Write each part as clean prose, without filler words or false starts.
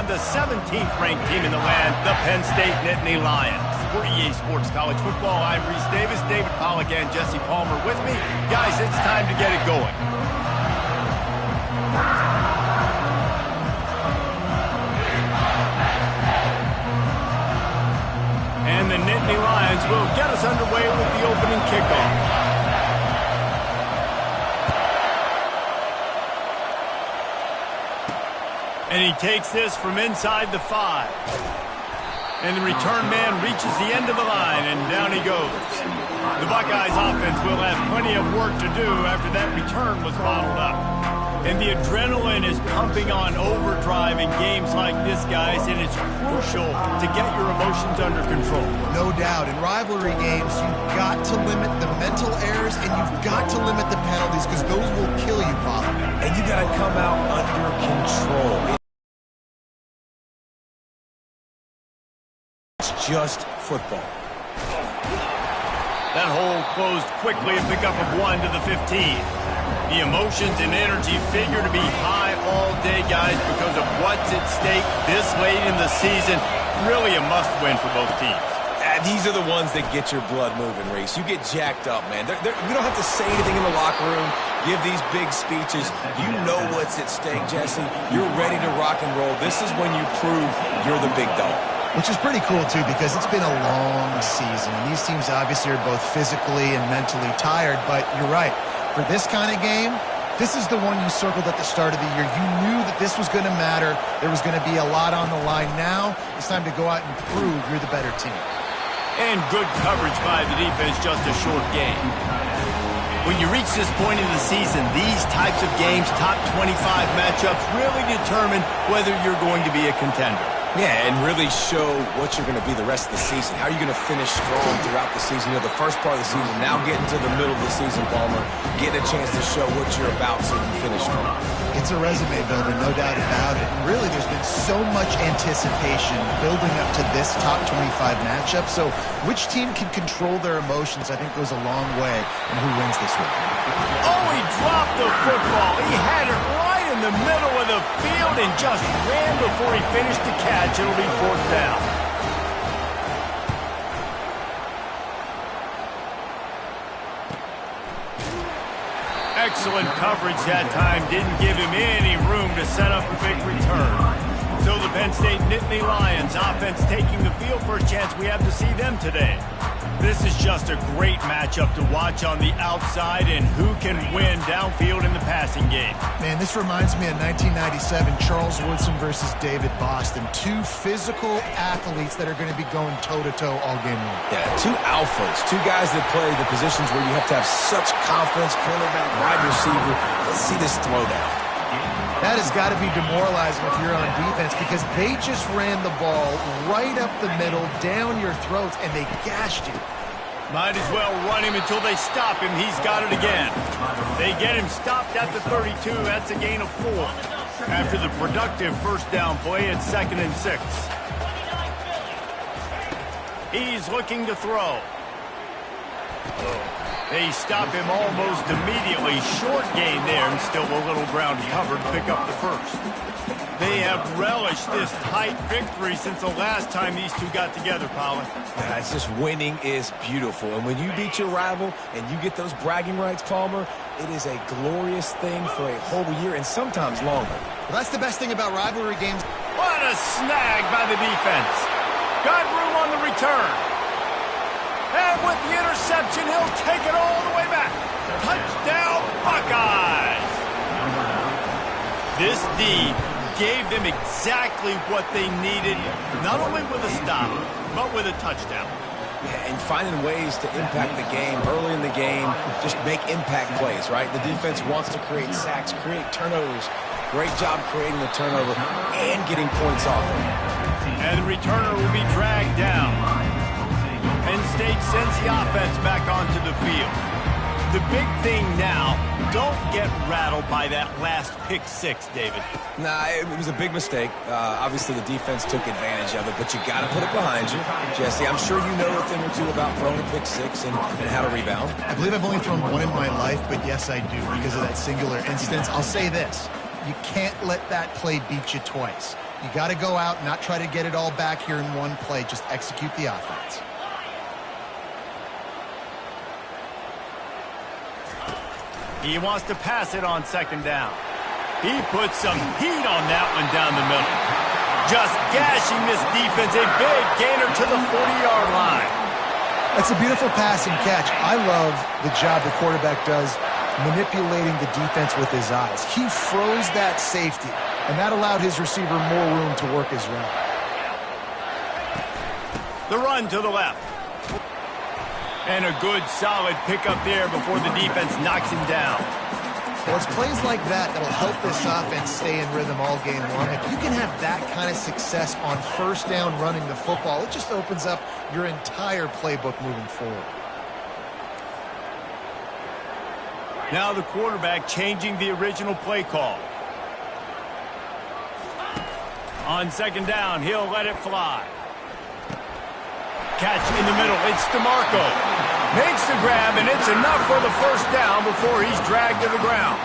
the 17th ranked team in the land, the Penn State Nittany Lions. For EA Sports College Football, I'm Reese Davis, David Pollack, and Jesse Palmer with me. Guys, it's time to get it going. And the Nittany Lions will get us underway with the opening kickoff. And he takes this from inside the 5. And the return man reaches the end of the line, and down he goes. The Buckeyes offense will have plenty of work to do after that return was bottled up. And the adrenaline is pumping on overdrive in games like this, guys, and it's crucial to get your emotions under control. No doubt. In rivalry games, you've got to limit the mental errors, and you've got to limit the penalties, because those will kill you, Bob. And you got to come out under control. It's just football. That hole closed quickly, a pickup of 1 to the 15. The emotions and energy figure to be high all day, guys, because of what's at stake this late in the season. Really a must-win for both teams. These are the ones that get your blood moving, Reese. You get jacked up, man. We don't have to say anything in the locker room, give these big speeches. You know what's at stake, Jesse. You're ready to rock and roll. This is when you prove you're the big dog. Which is pretty cool, too, because it's been a long season. And these teams obviously are both physically and mentally tired, but you're right. For this kind of game, this is the one you circled at the start of the year. You knew that this was going to matter. There was going to be a lot on the line. Now it's time to go out and prove you're the better team. And good coverage by the defense, just a short game. When you reach this point in the season, these types of games, top 25 matchups, really determine whether you're going to be a contender. Yeah, and really show what you're going to be the rest of the season. How are you going to finish strong throughout the season? You know, the first part of the season, now getting to the middle of the season, Palmer, getting a chance to show what you're about so you can finish strong. It's a resume builder, no doubt about it. And really, there's been so much anticipation building up to this top 25 matchup. So which team can control their emotions, I think, goes a long way in who wins this one. Oh, he dropped the football. He had it right in the middle of the field and just ran before he finished the catch. It'll be 4th down. Excellent coverage that time. Didn't give him any room to set up a big return. So the Penn State Nittany Lions offense taking the field for a chance we have to see them today. This is just a great matchup to watch on the outside, and who can win downfield in the passing game. Man, this reminds me of 1997, Charles Woodson versus David Boston. Two physical athletes that are going to be going toe-to-toe all game long. Yeah, two alphas, two guys that play the positions where you have to have such confidence, cornerback, wide receiver. Let's see this throwdown. That has got to be demoralizing if you're on defense, because they just ran the ball right up the middle, down your throats, and they gashed you. Might as well run him until they stop him. He's got it again. They get him stopped at the 32. That's a gain of 4. After the productive first down play, it's 2nd and 6. He's looking to throw. They stop him almost immediately. Short gain there, and still a little ground covered to pick up the first. They have relished this tight victory since the last time these two got together, Polly. Yeah, it's just winning is beautiful. And when you beat your rival and you get those bragging rights, Palmer, it is a glorious thing for a whole year and sometimes longer. Well, that's the best thing about rivalry games. What a snag by the defense. Got room on the return. And with the interception, he'll take it all the way back. Touchdown, Buckeyes! This D gave them exactly what they needed, not only with a stop, but with a touchdown. Yeah, and finding ways to impact the game early in the game, just make impact plays, right? The defense wants to create sacks, create turnovers. Great job creating the turnover and getting points off of it. And the returner will be dragged down. Penn State sends the offense back onto the field. The big thing now, don't get rattled by that last pick 6, David. Nah, it was a big mistake. Obviously, the defense took advantage of it, but you got to put it behind you. Jesse, I'm sure you know a thing or two about throwing a pick 6 and how to rebound. I believe I've only thrown one in my life, but yes, I do, because of that singular instance. I'll say this. You can't let that play beat you twice. You got to go out and not try to get it all back here in one play. Just execute the offense. He wants to pass it on second down. He puts some heat on that one down the middle. Just gashing this defense. A big gainer to the 40-yard line. That's a beautiful pass and catch. I love the job the quarterback does manipulating the defense with his eyes. He froze that safety, and that allowed his receiver more room to work his route. The run to the left. And a good, solid pickup there before the defense knocks him down. Well, it's plays like that that'll help this offense stay in rhythm all game long. If you can have that kind of success on first down running the football, it just opens up your entire playbook moving forward. Now the quarterback changing the original play call. On second down, he'll let it fly. Catch in the middle. It's DeMarco. Makes the grab, and it's enough for the first down before he's dragged to the ground.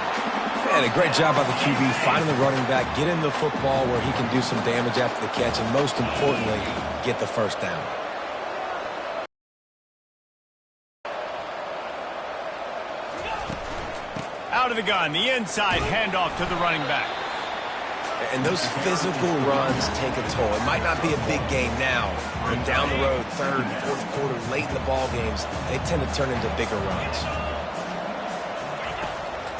And a great job by the QB finding the running back, getting the football where he can do some damage after the catch, and most importantly, get the first down. Out of the gun, the inside handoff to the running back. And those physical runs take a toll. It might not be a big game now, but down the road, third, fourth quarter, late in the ball games, they tend to turn into bigger runs.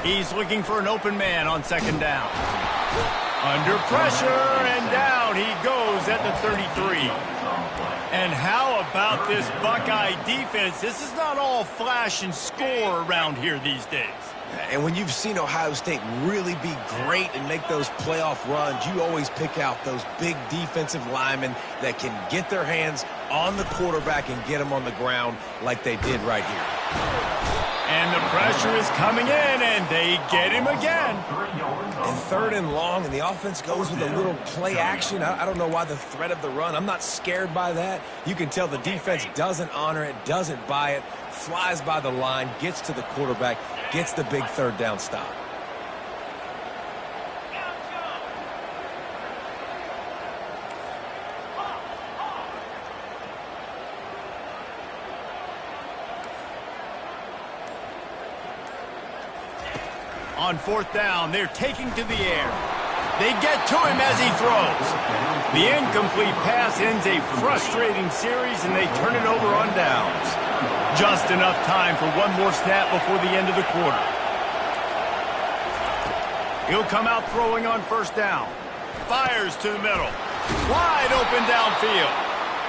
He's looking for an open man on second down. Under pressure, and down he goes at the 33. And how about this Buckeye defense? This is not all flash and score around here these days. And when you've seen Ohio State really be great and make those playoff runs, you always pick out those big defensive linemen that can get their hands on the quarterback and get him on the ground like they did right here. And the pressure is coming in, and they get him again. And third and long, and the offense goes with a little play action. I don't know why the threat of the run. I'm not scared by that. You can tell the defense doesn't honor it, doesn't buy it, flies by the line, gets to the quarterback, gets the big third down stop. On fourth down, they're taking to the air. They get to him as he throws. The incomplete pass ends a frustrating series, and they turn it over on downs. Just enough time for one more snap before the end of the quarter. He'll come out throwing on first down. Fires to the middle. Wide open downfield.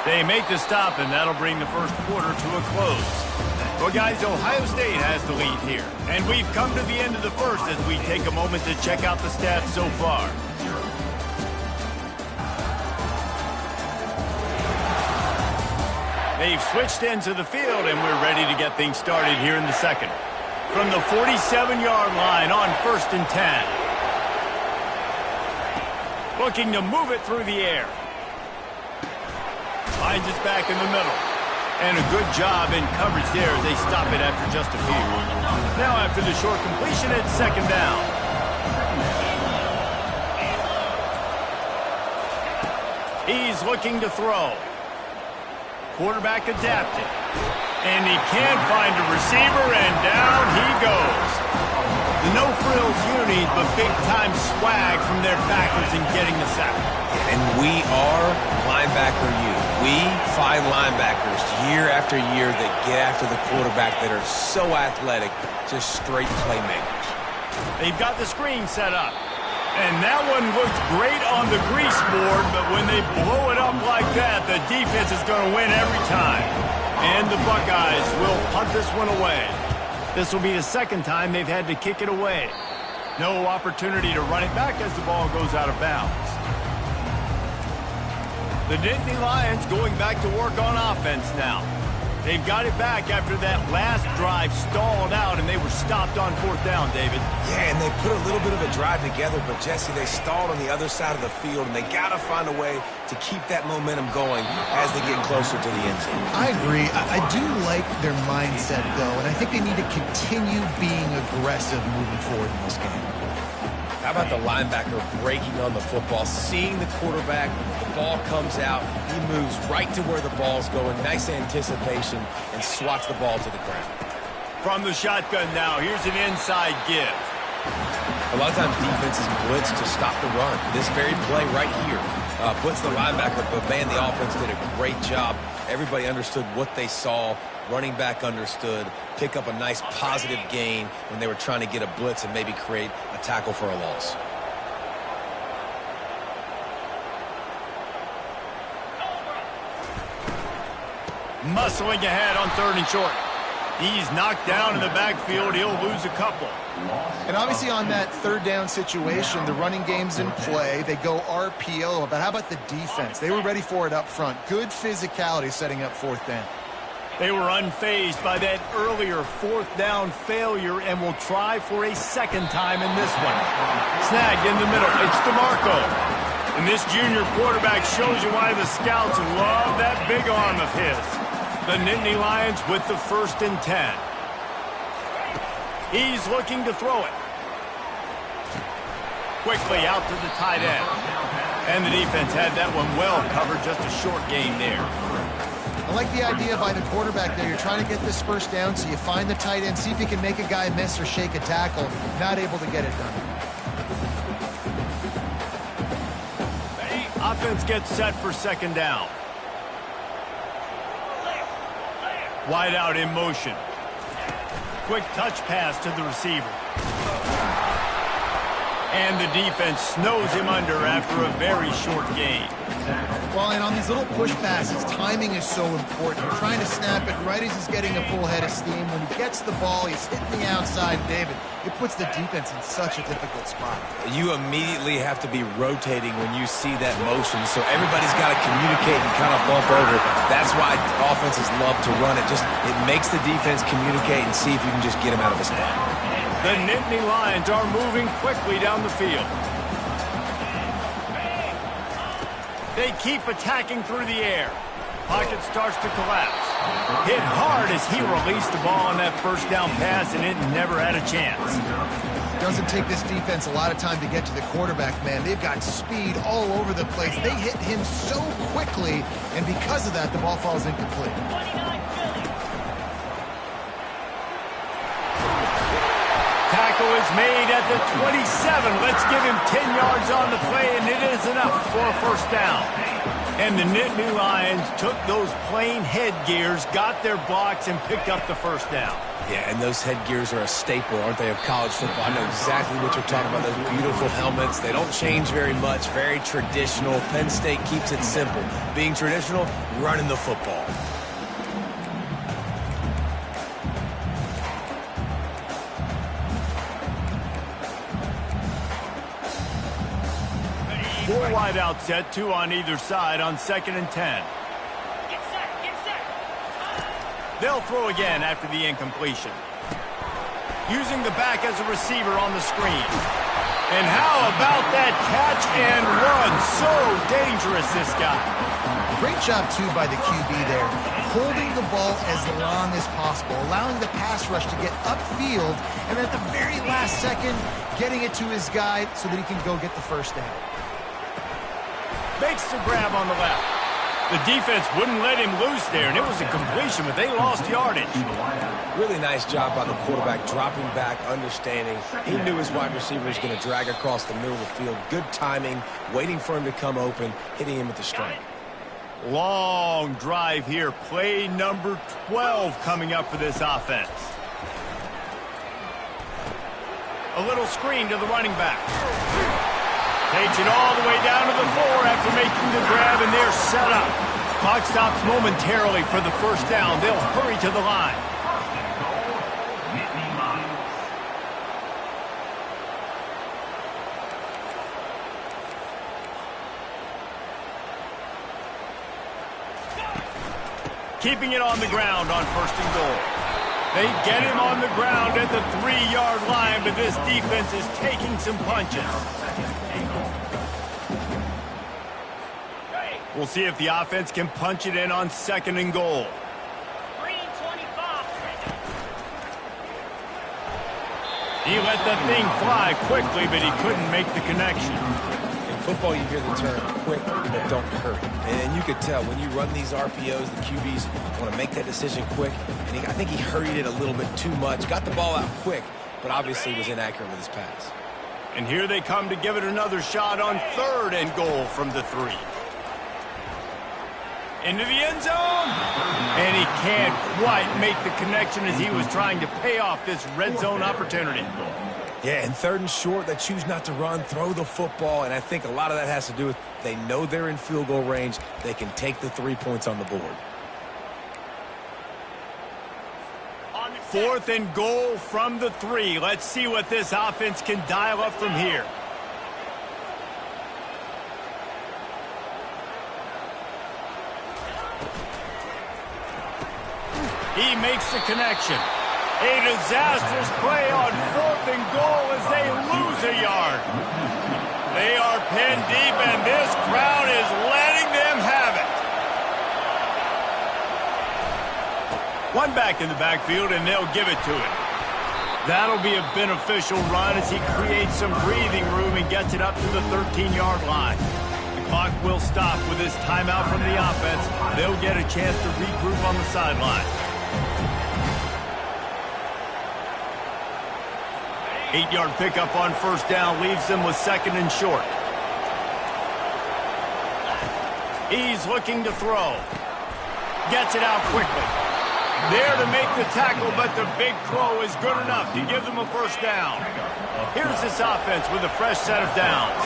They make the stop, and that'll bring the first quarter to a close. Well, guys, Ohio State has the lead here. And we've come to the end of the first as we take a moment to check out the stats so far. They've switched into the field, and we're ready to get things started here in the second. From the 47-yard line on 1st and 10. Looking to move it through the air. Finds it back in the middle. And a good job in coverage there as they stop it after just a few. Now after the short completion, it's second down. He's looking to throw. Quarterback adapted. And he can't find a receiver, and down he goes. The no-frills unis, but big-time swag from their backers in getting the sack. And we are linebacker youth. We find linebackers year after year that get after the quarterback that are so athletic, just straight playmakers. They've got the screen set up. And that one looks great on the grease board, but when they blow it up like that, the defense is going to win every time. And the Buckeyes will punt this one away. This will be the second time they've had to kick it away. No opportunity to run it back as the ball goes out of bounds. The Nittany Lions going back to work on offense now. They've got it back after that last drive stalled out, and they were stopped on fourth down, David. Yeah, and they put a little bit of a drive together, but, Jesse, they stalled on the other side of the field, and they got to find a way to keep that momentum going as they get closer to the end zone. I agree. I do like their mindset, though, and I think they need to continue being aggressive moving forward in this game. How about the linebacker breaking on the football, seeing the quarterback, the ball comes out, he moves right to where the ball's going, nice anticipation, and swats the ball to the ground. From the shotgun now, here's an inside give. A lot of times defenses blitz to stop the run. This very play right here blitz the linebacker, but man, the offense did a great job. Everybody understood what they saw. Running back understood. Pick up a nice positive gain when they were trying to get a blitz and maybe create a tackle for a loss. Muscling ahead on 3rd and short. He's knocked down in the backfield. He'll lose a couple. And obviously on that 3rd down situation, the running game's in play. They go RPO. But how about the defense? They were ready for it up front. Good physicality setting up 4th down. They were unfazed by that earlier 4th down failure and will try for a 2nd time in this one. Snagged in the middle. It's DeMarco. And this junior quarterback shows you why the scouts love that big arm of his. The Nittany Lions with the 1st and 10. He's looking to throw it. Quickly out to the tight end. And the defense had that one well covered, just a short gain there. I like the idea by the quarterback there. You're trying to get this 1st down, so you find the tight end, see if you can make a guy miss or shake a tackle. Not able to get it done. Offense gets set for 2nd down. Wide out in motion. Quick touch pass to the receiver. And the defense snows him under after a very short gain. Well, and on these little push passes, timing is so important. You're trying to snap it right as he's getting a full head of steam. When he gets the ball, he's hitting the outside, David. It puts the defense in such a difficult spot. You immediately have to be rotating when you see that motion, so everybody's got to communicate and kind of bump over. That's why offenses love to run it. It makes the defense communicate and see if you can just get him out of a spot. The Nittany Lions are moving quickly down the field. They keep attacking through the air. Pocket starts to collapse. Hit hard as he released the ball on that 1st down pass, and it never had a chance. Doesn't take this defense a lot of time to get to the quarterback, man. They've got speed all over the place. They hit him so quickly, and because of that, the ball falls incomplete. Tackle is made at the 27. Let's give him 10 yards on the play, and it is enough for a 1st down. And the Nittany Lions took those plain headgears, got their blocks, and picked up the 1st down. Yeah, and those headgears are a staple, aren't they, of college football? I know exactly what you're talking about, those beautiful helmets. They don't change very much, very traditional. Penn State keeps it simple. Being traditional, running the football. Four wide out set, 2 on either side on 2nd and 10. Get set, get set. They'll throw again after the incompletion. Using the back as a receiver on the screen. And how about that catch and run? So dangerous, this guy. Great job, too, by the QB there. Holding the ball as long as possible, allowing the pass rush to get upfield, and at the very last second, getting it to his guy so that he can go get the 1st down. Makes the grab on the left. The defense wouldn't let him loose there, and it was a completion, but they lost yardage. Really nice job by the quarterback, dropping back, understanding. He knew his wide receiver was going to drag across the middle of the field. Good timing, waiting for him to come open, hitting him with the strike. Long drive here. Play number 12 coming up for this offense. A little screen to the running back. Takes it all the way down to the 4 after making the grab, and they're set up. Clock stops momentarily for the 1st down. They'll hurry to the line. Keeping it on the ground on 1st and goal. They get him on the ground at the 3-yard line, but this defense is taking some punches. We'll see if the offense can punch it in on 2nd and goal. Green 25. He let that thing fly quickly, but he couldn't make the connection. In football, you hear the term quick, but don't hurry. And you could tell when you run these RPOs, the QBs want to make that decision quick. And I think he hurried it a little bit too much. Got the ball out quick, but obviously was inaccurate with his pass. And here they come to give it another shot on 3rd and goal from the 3. Into the end zone. And he can't quite make the connection as he was trying to pay off this red zone opportunity. Yeah, and 3rd and short, they choose not to run, throw the football, and I think a lot of that has to do with they know they're in field goal range. They can take the 3 points on the board. 4th and goal from the 3. Let's see what this offense can dial up from here. He makes the connection. A disastrous play on 4th and goal as they lose a yard. They are pinned deep, and this crowd is letting them have it. One back in the backfield, and they'll give it to him. That'll be a beneficial run as he creates some breathing room and gets it up to the 13-yard line. The clock will stop with this timeout from the offense. They'll get a chance to regroup on the sideline. 8-yard pickup on 1st down leaves them with 2nd and short. He's looking to throw. Gets it out quickly. There to make the tackle, but the big throw is good enough to give them a 1st down. Here's this offense with a fresh set of downs.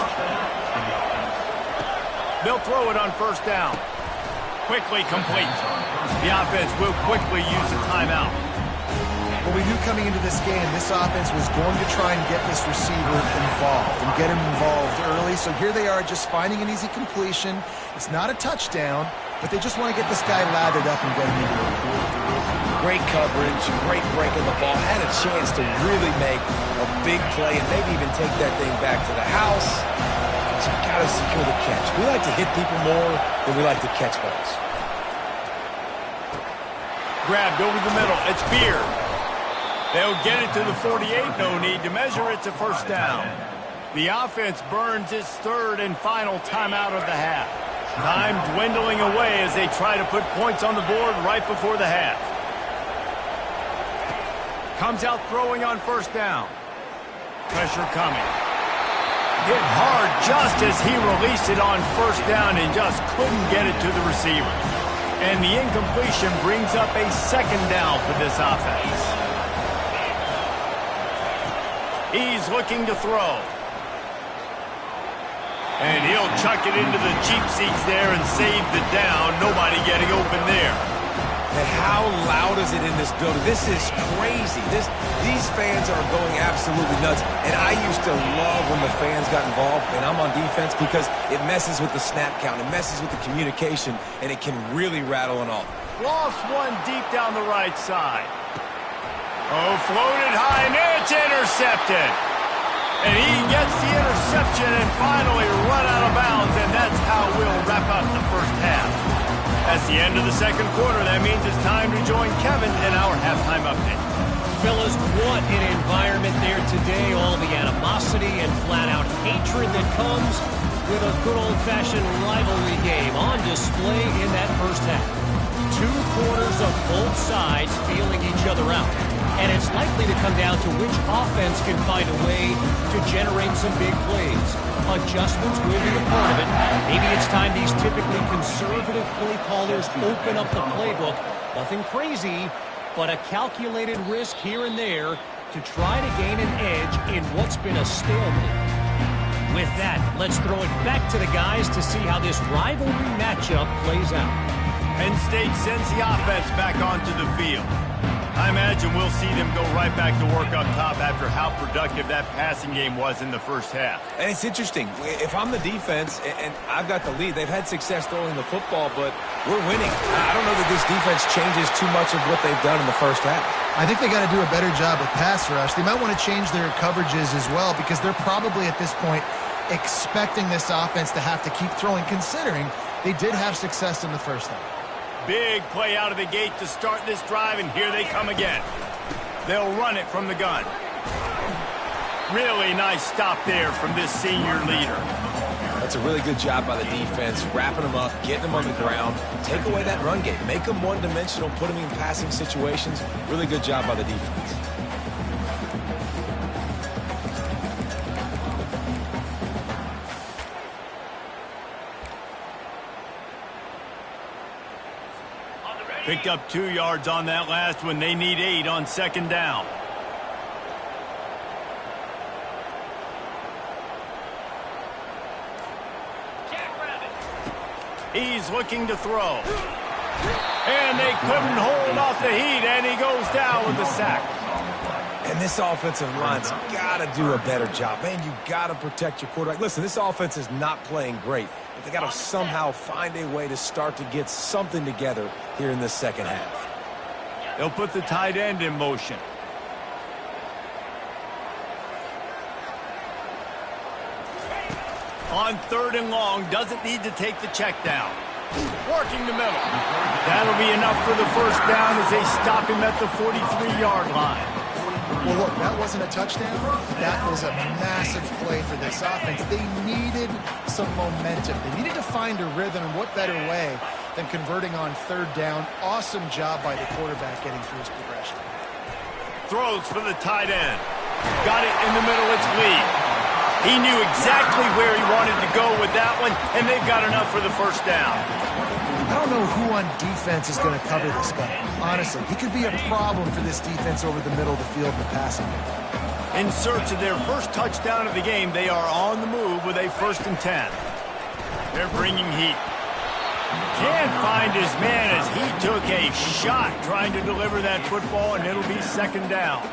They'll throw it on 1st down. Quickly complete. The offense will quickly use a timeout. Well, we knew coming into this game, this offense was going to try and get this receiver involved and get him involved early. So here they are just finding an easy completion. It's not a touchdown, but they just want to get this guy lathered up and get him into it. Great coverage, great break of the ball. Had a chance to really make a big play and maybe even take that thing back to the house. So you got to secure the catch. We like to hit people more than we like to catch balls. Grabbed over the middle. It's Beard. They'll get it to the 48. No need to measure. It's a 1st down. The offense burns its 3rd and final timeout of the half. Time dwindling away as they try to put points on the board right before the half. Comes out throwing on 1st down. Pressure coming. Hit hard just as he released it on 1st down and just couldn't get it to the receiver. And the incompletion brings up a 2nd down for this offense. He's looking to throw. And he'll chuck it into the cheap seats there and save the down. Nobody getting open there. And how loud is it in this building? This is crazy. These fans are going absolutely nuts. And I used to love when the fans got involved, and I'm on defense, because it messes with the snap count. It messes with the communication, and it can really rattle and all. Lost one deep down the right side. Oh, floated high, and it's intercepted. And he gets the interception and finally run out of bounds, and that's how we'll wrap up the 1st half. That's the end of the 2nd quarter. That means it's time to join Kevin in our halftime update. Fellas, what an environment there today. All the animosity and flat-out hatred that comes with a good old-fashioned rivalry game on display in that 1st half. 2 quarters of both sides feeling each other out. And it's likely to come down to which offense can find a way to generate some big plays. Adjustments will be a part of it. Maybe it's time these typically conservative play callers open up the playbook. Nothing crazy, but a calculated risk here and there to try to gain an edge in what's been a stalemate. With that, let's throw it back to the guys to see how this rivalry matchup plays out. Penn State sends the offense back onto the field. I imagine we'll see them go right back to work up top after how productive that passing game was in the 1st half. And it's interesting. If I'm the defense and I've got the lead, they've had success throwing the football, but we're winning. I don't know that this defense changes too much of what they've done in the 1st half. I think they got to do a better job with pass rush. They might want to change their coverages as well, because they're probably at this point expecting this offense to have to keep throwing, considering they did have success in the 1st half. Big play out of the gate to start this drive, and here they come again. They'll run it from the gun. Really nice stop there from this senior leader. That's a really good job by the defense, wrapping them up, getting them on the ground, take away that run game, make them one-dimensional, put them in passing situations. Really good job by the defense. Picked up 2 yards on that last one. They need 8 on second down. He's looking to throw. And they couldn't hold off the heat, and he goes down with the sack. And this offensive line's got to do a better job. Man, you got to protect your quarterback. Listen, this offense is not playing great, but they got to somehow find a way to start to get something together here in the second half. They'll put the tight end in motion. On 3rd and long, doesn't need to take the check down. Working the middle. That'll be enough for the first down as they stop him at the 43-yard line. Well, look, that wasn't a touchdown. That was a massive play for this offense. They needed some momentum. They needed to find a rhythm, and what better way than converting on 3rd down. Awesome job by the quarterback getting through his progression. Throws for the tight end. Got it in the middle. It's Lee. He knew exactly where he wanted to go with that one, and they've got enough for the first down. I don't know who on defense is going to cover this guy. Honestly, he could be a problem for this defense over the middle of the field in the passing game. In search of their first touchdown of the game, they are on the move with a 1st and 10. They're bringing heat. Can't find his man as he took a shot trying to deliver that football, and it'll be 2nd down.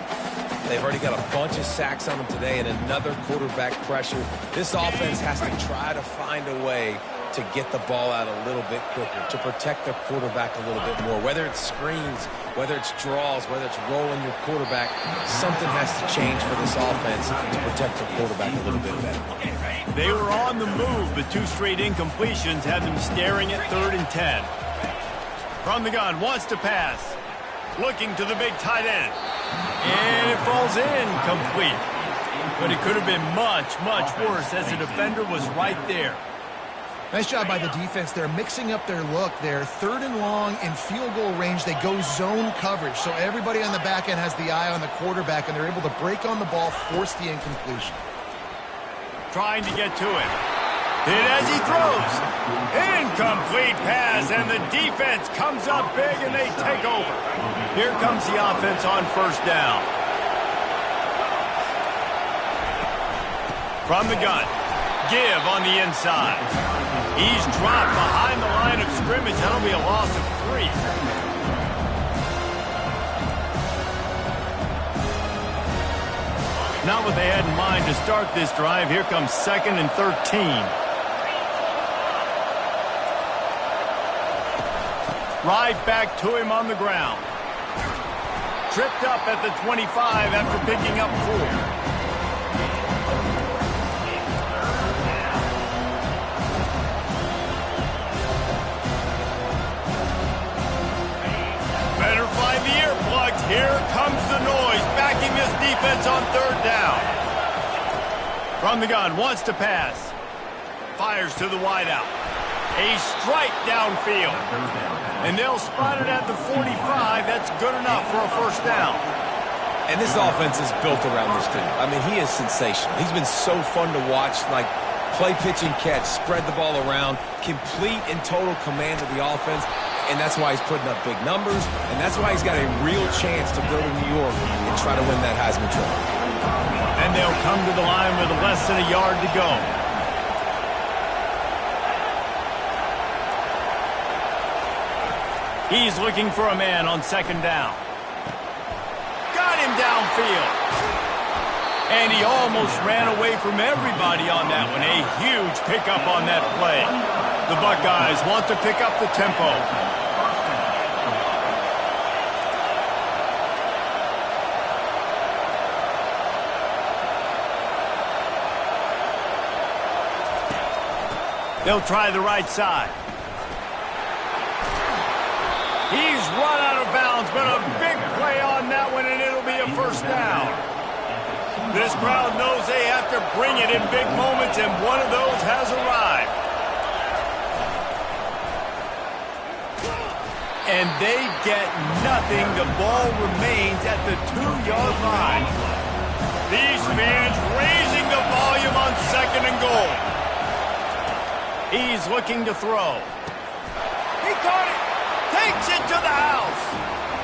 They've already got a bunch of sacks on them today and another quarterback pressure. This offense has to try to find a way to get the ball out a little bit quicker, to protect their quarterback a little bit more. Whether it's screens, whether it's draws, whether it's rolling your quarterback, something has to change for this offense to protect the quarterback a little bit better. They were on the move, but 2 straight incompletions had them staring at 3rd and 10. From the gun, wants to pass. Looking to the big tight end. And it falls in complete. But it could have been much, much worse as the defender was right there. Nice job by the defense there, mixing up their look there. 3rd and long in field goal range, they go zone coverage. So everybody on the back end has the eye on the quarterback, and they're able to break on the ball, force the incompletion. Trying to get to it. Hit as he throws. Incomplete pass, and the defense comes up big, and they take over. Here comes the offense on 1st down. From the gun, give on the inside. He's dropped behind the line of scrimmage. That'll be a loss of 3. Not what they had in mind to start this drive. Here comes 2nd and 13. Right back to him on the ground. Tripped up at the 25 after picking up 4. Better find the earplugs. Here comes the noise, backing this defense on 3rd down. From the gun, wants to pass. Fires to the wideout. A strike downfield. And they'll spot it at the 45. That's good enough for a 1st down. And this offense is built around this dude. I mean, he is sensational. He's been so fun to watch, like play, pitch, and catch, spread the ball around, complete and total command of the offense. And that's why he's putting up big numbers, and that's why he's got a real chance to go to New York and try to win that Heisman Trophy. And they'll come to the line with less than a yard to go. He's looking for a man on 2nd down. Got him downfield. And he almost ran away from everybody on that one. A huge pickup on that play. The Buckeyes want to pick up the tempo. They'll try the right side. He's run out of bounds, but a big play on that one, and it'll be a 1st down. This crowd knows they have to bring it in big moments, and one of those has arrived. And they get nothing. The ball remains at the 2-yard line. These fans raising the volume on 2nd and goal. He's looking to throw. He caught it. Takes it to the house.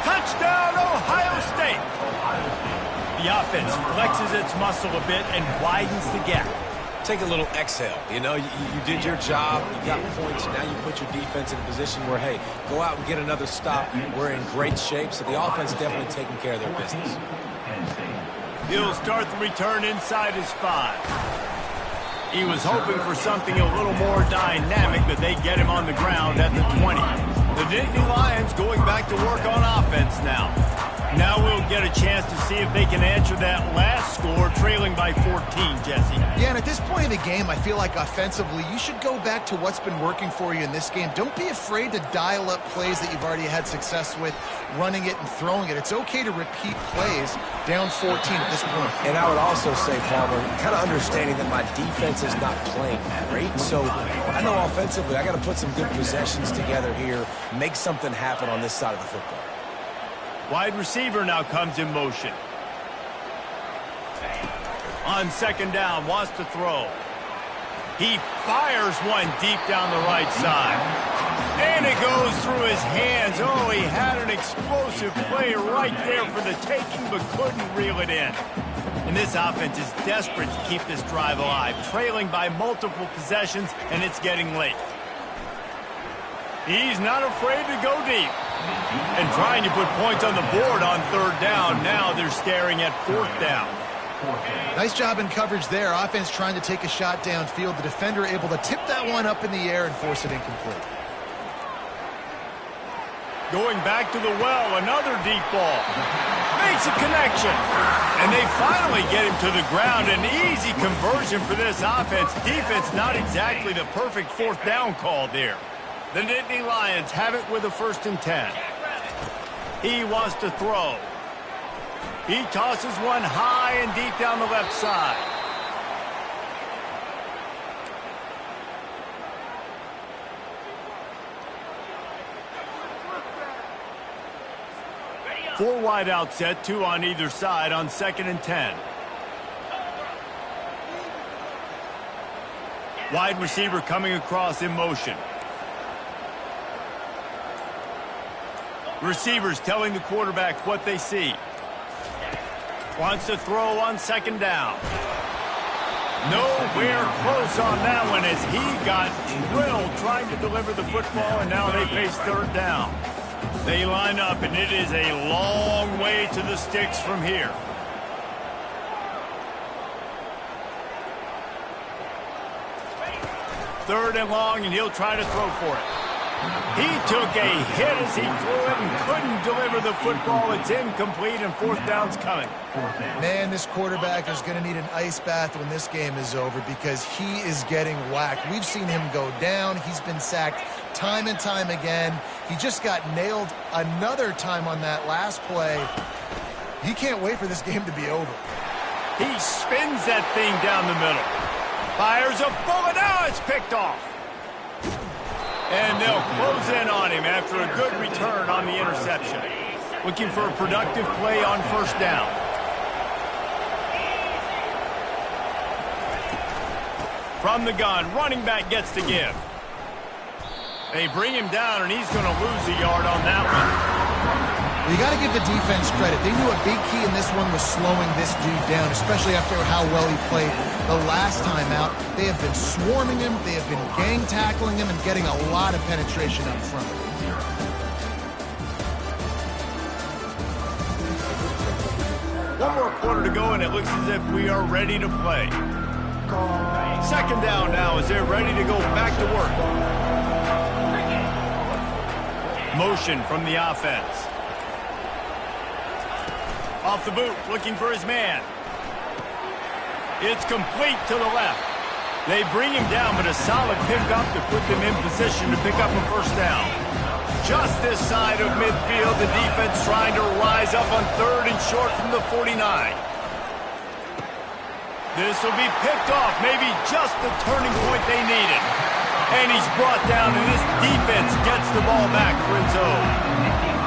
Touchdown, Ohio State. The offense flexes its muscle a bit and widens the gap. Take a little exhale. You know, you did your job. You got points. Now you put your defense in a position where, hey, go out and get another stop. We're in great shape, so the offense definitely taking care of their business. He'll start the return inside his 5. He was hoping for something a little more dynamic, but they get him on the ground at the 20. The Nittany Lions going back to work on offense now. Now we'll get a chance to see if they can answer that last score, trailing by 14, Jesse. Yeah, and at this point in the game, I feel like offensively, you should go back to what's been working for you in this game. Don't be afraid to dial up plays that you've already had success with, running it and throwing it. It's okay to repeat plays down 14 at this point. And I would also say, Palmer, kind of understanding that my defense is not playing great. So I know offensively, I got to put some good possessions together here, make something happen on this side of the football. Wide receiver now comes in motion. On 2nd down, wants to throw. He fires one deep down the right side. And it goes through his hands. Oh, he had an explosive play right there for the taking, but couldn't reel it in. And this offense is desperate to keep this drive alive, trailing by multiple possessions, and it's getting late. He's not afraid to go deep. And trying to put points on the board on 3rd down. Now they're staring at 4th down. Nice job in coverage there. Offense trying to take a shot downfield. The defender able to tip that one up in the air and force it incomplete. Going back to the well, another deep ball. Makes a connection. And they finally get him to the ground. An easy conversion for this offense. Defense not exactly the perfect 4th down call there. The Nittany Lions have it with a 1st and 10. He wants to throw. He tosses one high and deep down the left side. Four wide out set, 2 on either side on 2nd and 10. Wide receiver coming across in motion. Receivers telling the quarterback what they see. Wants to throw on 2nd down. Nowhere close on that one as he got drilled trying to deliver the football, and now they face 3rd down. They line up, and it is a long way to the sticks from here. Third and long, and he'll try to throw for it. He took a hit as he threw it and couldn't deliver the football. It's incomplete, and 4th down's coming. Man, this quarterback is going to need an ice bath when this game is over because he is getting whacked. We've seen him go down. He's been sacked time and time again. He just got nailed another time on that last play. He can't wait for this game to be over. He spins that thing down the middle. Fires a bullet. Now it's picked off. And they'll close in on him after a good return on the interception. Looking for a productive play on 1st down. From the gun, running back gets to give. They bring him down, and he's going to lose a yard on that one. Well, you got to give the defense credit. They knew a big key in this one was slowing this dude down, especially after how well he played the last time out. They have been swarming him. They have been gang tackling him and getting a lot of penetration up front. One more quarter to go, and it looks as if we are ready to play. 2nd down now as they're ready to go back to work. Motion from the offense. Off the boot, looking for his man. It's complete to the left. They bring him down, but a solid pickup to put them in position to pick up a 1st down. Just this side of midfield, the defense trying to rise up on 3rd and short from the 49. This will be picked off, maybe just the turning point they needed. And he's brought down, and this defense gets the ball back for its own.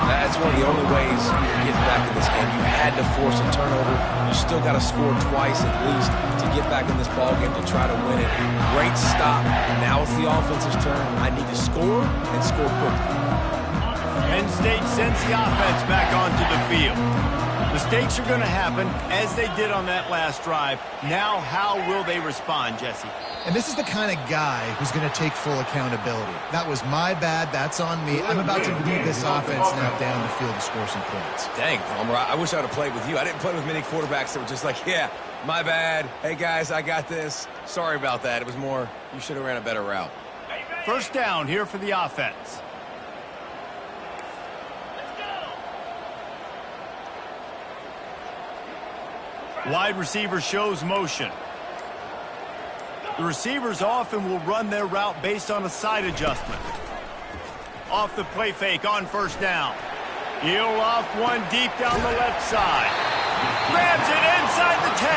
That's one of the only ways you're getting back in this game. You had to force a turnover. You still got to score twice at least to get back in this ball game to try to win it. Great stop. Now it's the offensive's turn. I need to score and score quickly. Penn State sends the offense back onto the field. Mistakes are going to happen, as they did on that last drive. Now, how will they respond, Jesse? And this is the kind of guy who's going to take full accountability. That was my bad. That's on me. I'm about to lead this offense now down the field to score some points. Dang, Palmer, I wish I would have played with you. I didn't play with many quarterbacks that were just like, yeah, my bad. Hey, guys, I got this. Sorry about that. It was more, you should have ran a better route. First down here for the offense. Wide receiver shows motion. The receivers often will run their route based on a side adjustment. Off the play fake on first down. He'll loft one deep down the left side. Grabs it inside the 10.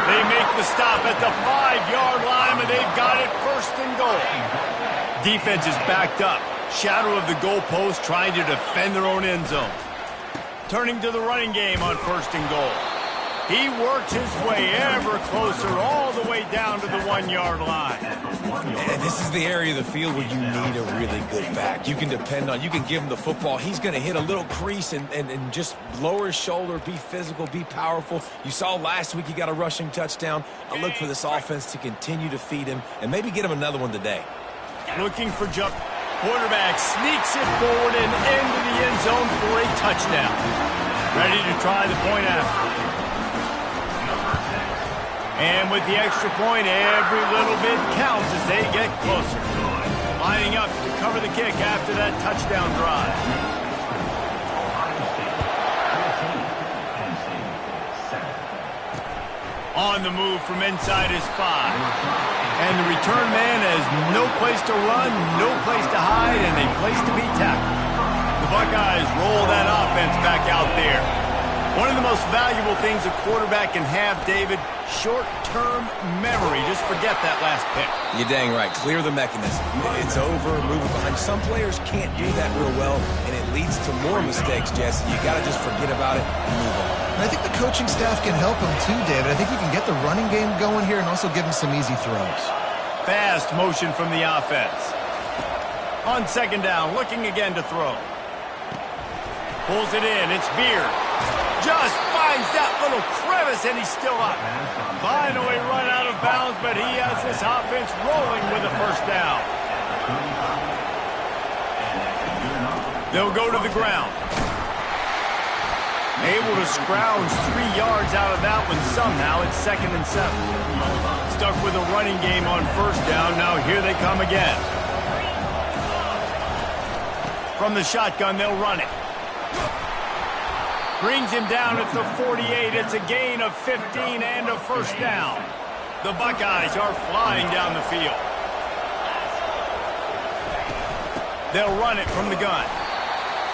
They make the stop at the 5-yard line, and they've got it first and goal. Defense is backed up. Shadow of the goalpost trying to defend their own end zone. Turning to the running game on first and goal. He works his way ever closer all the way down to the 1-yard line. And this is the area of the field where you need a really good back. You can depend on, you can give him the football. He's going to hit a little crease and just lower his shoulder, be physical, be powerful. You saw last week he got a rushing touchdown. I look for this offense to continue to feed him and maybe get him another one today. Looking for jump. Quarterback sneaks it forward and into the end zone for a touchdown. Ready to try the point after. And with the extra point, every little bit counts as they get closer. Lining up to cover the kick after that touchdown drive. On the move from inside his 5. And the return man has no place to run, no place to hide, and a place to be tackled. The Buckeyes roll that offense back out there. One of the most valuable things a quarterback can have, David, short-term memory. Just forget that last pick. You're dang right. Clear the mechanism. It's over, move it behind. Some players can't do that real well, and it leads to more mistakes, Jesse. You got to just forget about it and move on. And I think the coaching staff can help him too, David. I think you can get the running game going here and also give him some easy throws. Fast motion from the offense. On second down, looking again to throw. Pulls it in. It's Beard. Just finds that little crevice, and he's still up. Finally run out of bounds, but he has this offense rolling with a first down. They'll go to the ground. Able to scrounge 3 yards out of that one somehow. It's 2nd and 7. Stuck with a running game on first down. Now here they come again. From the shotgun, they'll run it. Brings him down at the 48. It's a gain of 15 and a first down. The Buckeyes are flying down the field. They'll run it from the gun.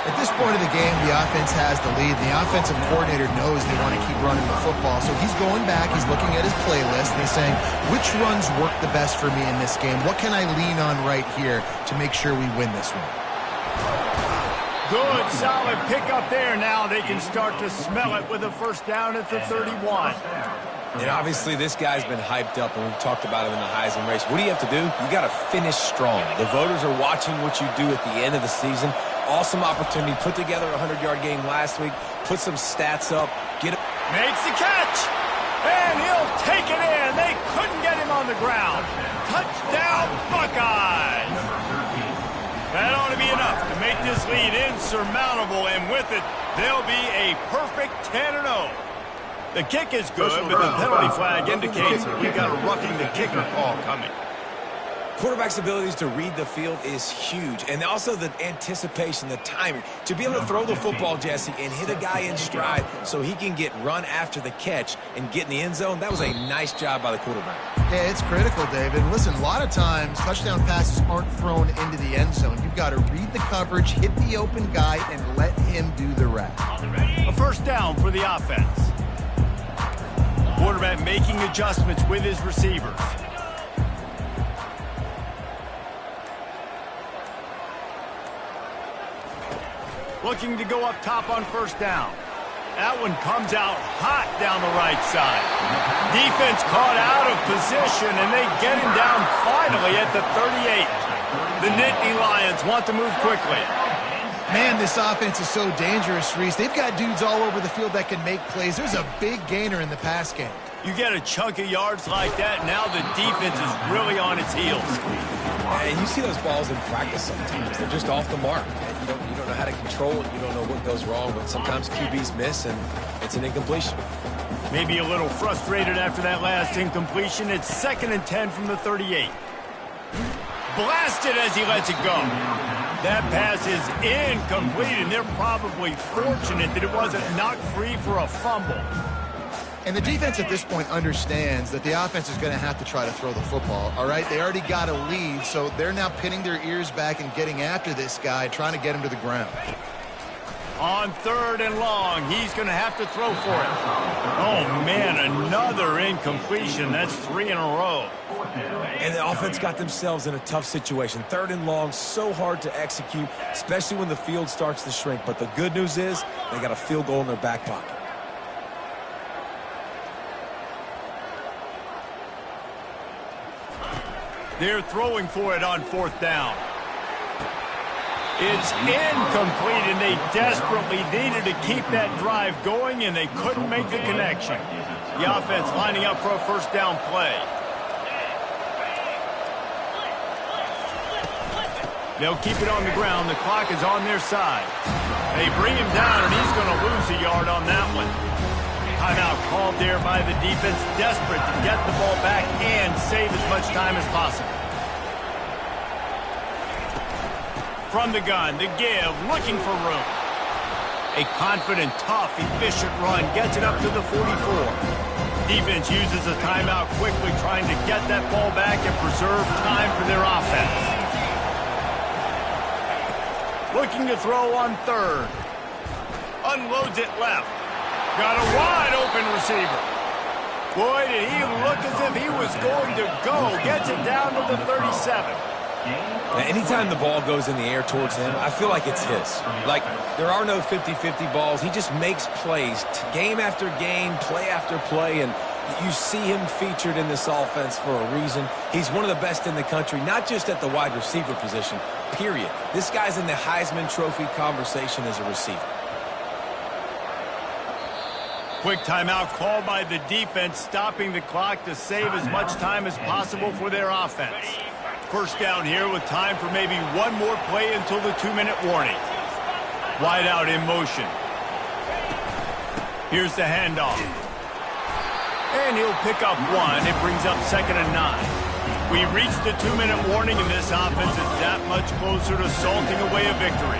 At this point of the game, the offense has the lead. The offensive coordinator knows they want to keep running the football. So he's going back, he's looking at his playlist, and he's saying, which runs work the best for me in this game? What can I lean on right here to make sure we win this one? Good, solid pickup there. Now they can start to smell it with a first down at the 31. And obviously this guy's been hyped up, and we've talked about him in the Heisman race. What do you have to do? You got to finish strong. The voters are watching what you do at the end of the season. Awesome opportunity. Put together a 100-yard game last week. Put some stats up. Get it. Makes the catch. And he'll take it in. They couldn't get him on the ground. Touchdown, Buckeyes. That ought to be enough to make this lead insurmountable, and with it, they'll be a perfect 10-0. The kick is good, but the penalty flag indicates we've got a roughing the kicker call coming. Quarterback's abilities to read the field is huge, and also the anticipation, the timing. To be able to throw the football, Jesse, and hit a guy in stride so he can get run after the catch and get in the end zone, that was a nice job by the quarterback. Yeah, it's critical, David. Listen, a lot of times touchdown passes aren't thrown into the end zone. You've got to read the coverage, hit the open guy, and let him do the rest. A first down for the offense. Quarterback making adjustments with his receivers. Looking to go up top on first down. That one comes out hot down the right side. Defense caught out of position, and they get him down finally at the 38. The Nittany Lions want to move quickly. Man, this offense is so dangerous, Reese. They've got dudes all over the field that can make plays. There's a big gainer in the pass game. You get a chunk of yards like that, now the defense is really on its heels. And you see those balls in practice sometimes. They're just off the mark. You don't know how to control it. You don't know what goes wrong, but sometimes QBs miss, and it's an incompletion. Maybe a little frustrated after that last incompletion. It's 2nd and 10 from the 38. Blasted as he lets it go. That pass is incomplete, and they're probably fortunate that it wasn't knocked free for a fumble. And the defense at this point understands that the offense is going to have to try to throw the football, all right? They already got a lead, so they're now pinning their ears back and getting after this guy, trying to get him to the ground. On 3rd and long, he's going to have to throw for it. Oh, man, another incompletion. That's 3 in a row. And the offense got themselves in a tough situation. 3rd and long, so hard to execute, especially when the field starts to shrink. But the good news is they got a field goal in their back pocket. They're throwing for it on 4th down. It's incomplete, and they desperately needed to keep that drive going, and they couldn't make the connection. The offense lining up for a first down play. They'll keep it on the ground. The clock is on their side. They bring him down, and he's going to lose a yard on that one. Timeout called there by the defense, desperate to get the ball back and save as much time as possible. From the gun, the give, looking for room. A confident, tough, efficient run gets it up to the 44. Defense uses a timeout quickly, trying to get that ball back and preserve time for their offense. Looking to throw on 3rd. Unloads it left. Got a wide open receiver. Boy, did he look as if he was going to go. Gets it down to the 37. Now, anytime the ball goes in the air towards him, I feel like it's his. Like, there are no 50-50 balls. He just makes plays, game after game, play after play, and you see him featured in this offense for a reason. He's one of the best in the country, not just at the wide receiver position, period. This guy's in the Heisman Trophy conversation as a receiver. Quick timeout called by the defense, stopping the clock to save as much time as possible for their offense. First down here with time for maybe one more play until the 2-minute warning. Wide out in motion. Here's the handoff. And he'll pick up one. It brings up 2nd and 9. We've reached the 2-minute warning, and this offense is that much closer to salting away a victory.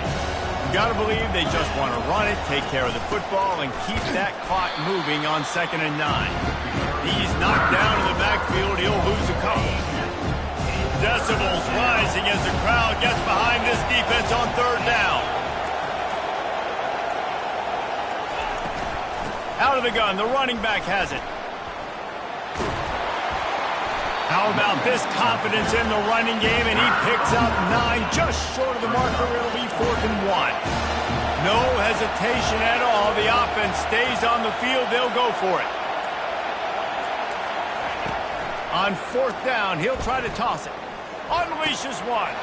Gotta believe they just want to run it, take care of the football, and keep that clock moving on 2nd and 9. He's knocked down in the backfield. He'll lose a couple. Decibels rising as the crowd gets behind this defense on 3rd down. Out of the gun, the running back has it. How about this confidence in the running game, and he picks up 9, just short of the marker. It'll be 4th and 1. No hesitation at all. The offense stays on the field. They'll go for it. On 4th down, he'll try to toss it. Unleashes one.